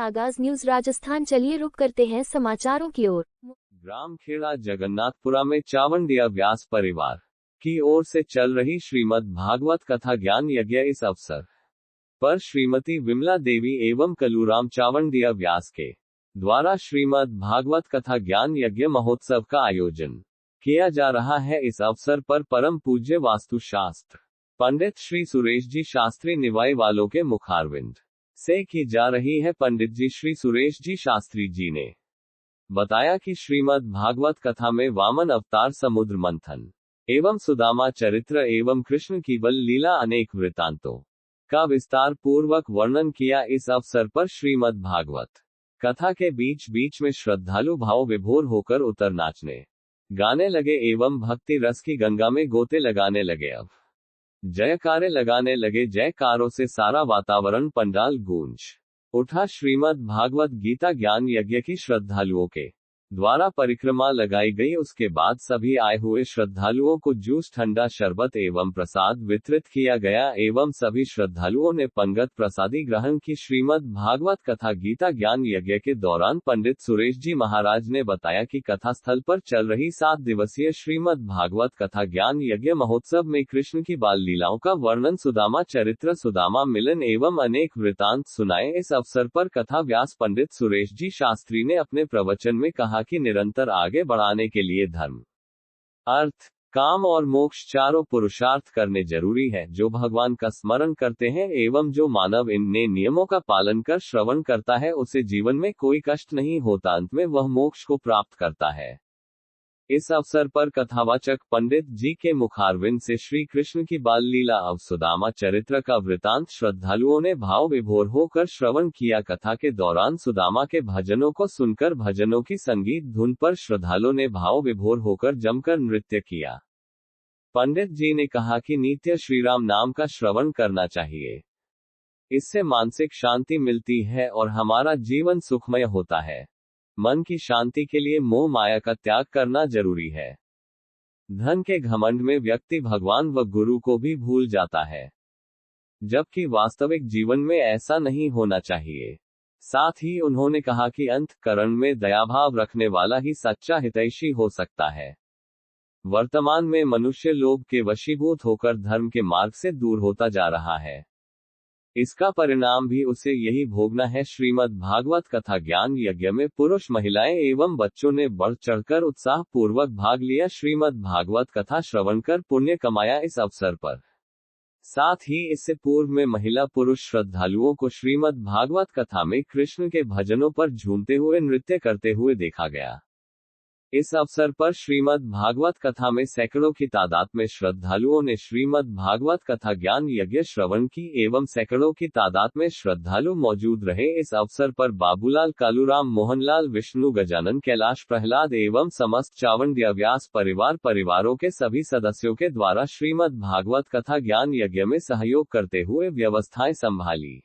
आगाज न्यूज राजस्थान। चलिए रुक करते हैं समाचारों की ओर। ग्राम खेड़ा जगन्नाथपुरा में चावंडिया व्यास परिवार की ओर से चल रही श्रीमद् भागवत कथा ज्ञान यज्ञ इस अवसर पर श्रीमती विमला देवी एवं कलूराम चावंडिया व्यास के द्वारा श्रीमद् भागवत कथा ज्ञान यज्ञ महोत्सव का आयोजन किया जा रहा है। इस अवसर पर परम पूज्य वास्तुशास्त्र पंडित श्री सुरेश जी शास्त्री निवाई वालों के मुखारविंद से की जा रही है। पंडित जी श्री सुरेश जी शास्त्री जी ने बताया कि श्रीमद् भागवत कथा में वामन अवतार, समुद्र मंथन एवं सुदामा चरित्र एवं कृष्ण की बल लीला अनेक वृत्तांतों का विस्तार पूर्वक वर्णन किया। इस अवसर पर श्रीमद् भागवत कथा के बीच बीच में श्रद्धालु भाव विभोर होकर उतर नाचने गाने लगे एवं भक्ति रस की गंगा में गोते लगाने लगे। अब जयकारे लगाने लगे। जयकारों से सारा वातावरण पंडाल गूंज उठा। श्रीमद् भागवत गीता ज्ञान यज्ञ की श्रद्धालुओं के द्वारा परिक्रमा लगाई गई। उसके बाद सभी आए हुए श्रद्धालुओं को जूस, ठंडा शरबत एवं प्रसाद वितरित किया गया एवं सभी श्रद्धालुओं ने पंगत प्रसादी ग्रहण की। श्रीमद् भागवत कथा गीता ज्ञान यज्ञ के दौरान पंडित सुरेश जी महाराज ने बताया कि कथा स्थल पर चल रही 7 दिवसीय श्रीमद् भागवत कथा ज्ञान यज्ञ महोत्सव में कृष्ण की बाल लीलाओं का वर्णन, सुदामा चरित्र, सुदामा मिलन एवं अनेक वृतांत सुनाए। इस अवसर पर कथा व्यास पंडित सुरेश जी शास्त्री ने अपने प्रवचन में कहा कि निरंतर आगे बढ़ाने के लिए धर्म, अर्थ, काम और मोक्ष चारों पुरुषार्थ करने जरूरी है। जो भगवान का स्मरण करते हैं एवं जो मानव इन नियमों का पालन कर श्रवण करता है उसे जीवन में कोई कष्ट नहीं होता, अंत में वह मोक्ष को प्राप्त करता है। इस अवसर पर कथावाचक पंडित जी के मुखारविंद से श्री कृष्ण की बाल लीला अव सुदामा चरित्र का वृतांत श्रद्धालुओं ने भाव विभोर होकर श्रवण किया। कथा के दौरान सुदामा के भजनों को सुनकर भजनों की संगीत धुन पर श्रद्धालुओं ने भाव विभोर होकर जमकर नृत्य किया। पंडित जी ने कहा कि नित्य श्रीराम नाम का श्रवण करना चाहिए, इससे मानसिक शांति मिलती है और हमारा जीवन सुखमय होता है। मन की शांति के लिए मोह माया का त्याग करना जरूरी है। धन के घमंड में व्यक्ति भगवान व गुरु को भी भूल जाता है, जबकि वास्तविक जीवन में ऐसा नहीं होना चाहिए। साथ ही उन्होंने कहा कि अंतःकरण में दयाभाव रखने वाला ही सच्चा हितैषी हो सकता है। वर्तमान में मनुष्य लोभ के वशीभूत होकर धर्म के मार्ग से दूर होता जा रहा है। इसका परिणाम भी उसे यही भोगना है। श्रीमद् भागवत कथा ज्ञान यज्ञ में पुरुष, महिलाएं एवं बच्चों ने बढ़ चढ़कर उत्साह पूर्वक भाग लिया। श्रीमद् भागवत कथा श्रवण कर पुण्य कमाया। इस अवसर पर साथ ही इससे पूर्व में महिला पुरुष श्रद्धालुओं को श्रीमद् भागवत कथा में कृष्ण के भजनों पर झूमते हुए नृत्य करते हुए देखा गया। इस अवसर पर श्रीमद् भागवत कथा में सैकड़ों की तादाद में श्रद्धालुओं ने श्रीमद् भागवत कथा ज्ञान यज्ञ श्रवण की एवं सैकड़ों की तादाद में श्रद्धालु मौजूद रहे। इस अवसर पर बाबूलाल, कालूराम, मोहनलाल, विष्णु, गजानन, कैलाश, प्रहलाद एवं समस्त चावंडिया व्यास परिवारों के सभी सदस्यों के द्वारा श्रीमद् भागवत कथा ज्ञान यज्ञ में सहयोग करते हुए व्यवस्थाएं संभाली।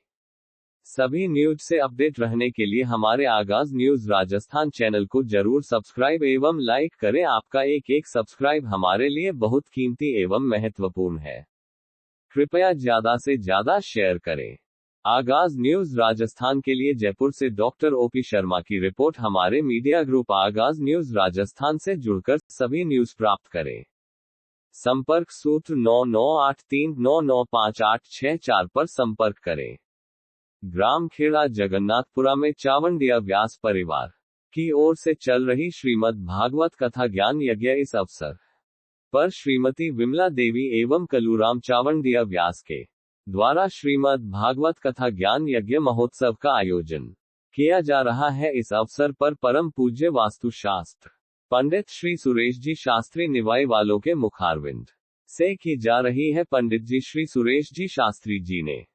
सभी न्यूज से अपडेट रहने के लिए हमारे आगाज न्यूज राजस्थान चैनल को जरूर सब्सक्राइब एवं लाइक करें। आपका एक सब्सक्राइब हमारे लिए बहुत कीमती एवं महत्वपूर्ण है। कृपया ज्यादा से ज्यादा शेयर करें। आगाज न्यूज राजस्थान के लिए जयपुर से डॉक्टर ओपी शर्मा की रिपोर्ट। हमारे मीडिया ग्रुप आगाज न्यूज राजस्थान से जुड़कर सभी न्यूज प्राप्त करें। संपर्क सूत्र 9983995864 पर संपर्क करें। ग्राम खेड़ा जगन्नाथपुरा में चावंडिया व्यास परिवार की ओर से चल रही श्रीमद् भागवत कथा ज्ञान यज्ञ इस अवसर पर श्रीमती विमला देवी एवं कलूराम चावंडिया व्यास के द्वारा श्रीमद् भागवत कथा ज्ञान यज्ञ महोत्सव का आयोजन किया जा रहा है। इस अवसर पर परम पूज्य वास्तुशास्त्र पंडित श्री सुरेश जी शास्त्री निवाई वालों के मुखारविंद से की जा रही है। पंडित जी श्री सुरेश जी शास्त्री जी ने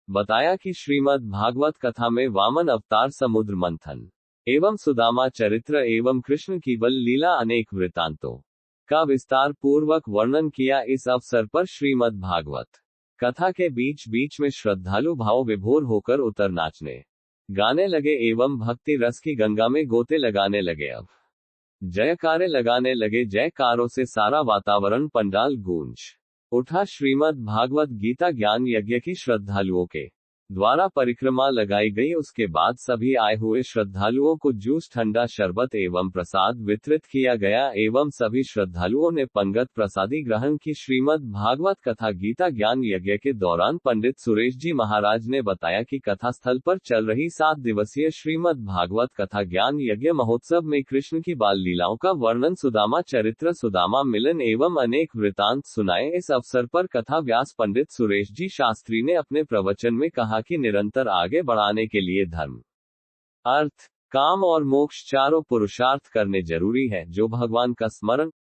बताया कि श्रीमद् भागवत कथा में वामन अवतार, समुद्र मंथन एवं सुदामा चरित्र एवं कृष्ण की बल लीला अनेक वृतांतों का विस्तार पूर्वक वर्णन किया। इस अवसर पर श्रीमद् भागवत कथा के बीच बीच में श्रद्धालु भाव विभोर होकर उतर नाचने गाने लगे एवं भक्ति रस की गंगा में गोते लगाने लगे। अब जयकारे लगाने लगे। जयकारों से सारा वातावरण पंडाल गूंज उठा। श्रीमद् भागवत गीता ज्ञान यज्ञ की श्रद्धालुओं के द्वारा परिक्रमा लगाई गई। उसके बाद सभी आए हुए श्रद्धालुओं को जूस, ठंडा शरबत एवं प्रसाद वितरित किया गया एवं सभी श्रद्धालुओं ने पंगत प्रसादी ग्रहण की। श्रीमद् भागवत कथा गीता ज्ञान यज्ञ के दौरान पंडित सुरेश जी महाराज ने बताया कि कथा स्थल पर चल रही 7 दिवसीय श्रीमद् भागवत कथा ज्ञान यज्ञ महोत्सव में कृष्ण की बाल लीलाओं का वर्णन, सुदामा चरित्र, सुदामा मिलन एवं अनेक वृतांत सुनाए। इस अवसर पर कथा व्यास पंडित सुरेश जी शास्त्री ने अपने प्रवचन में कहा कि निरंतर आगे बढ़ाने के लिए धर्म, अर्थ, काम और मोक्ष चारों पुरुषार्थ करने जरूरी है। जो भगवान का स्मरण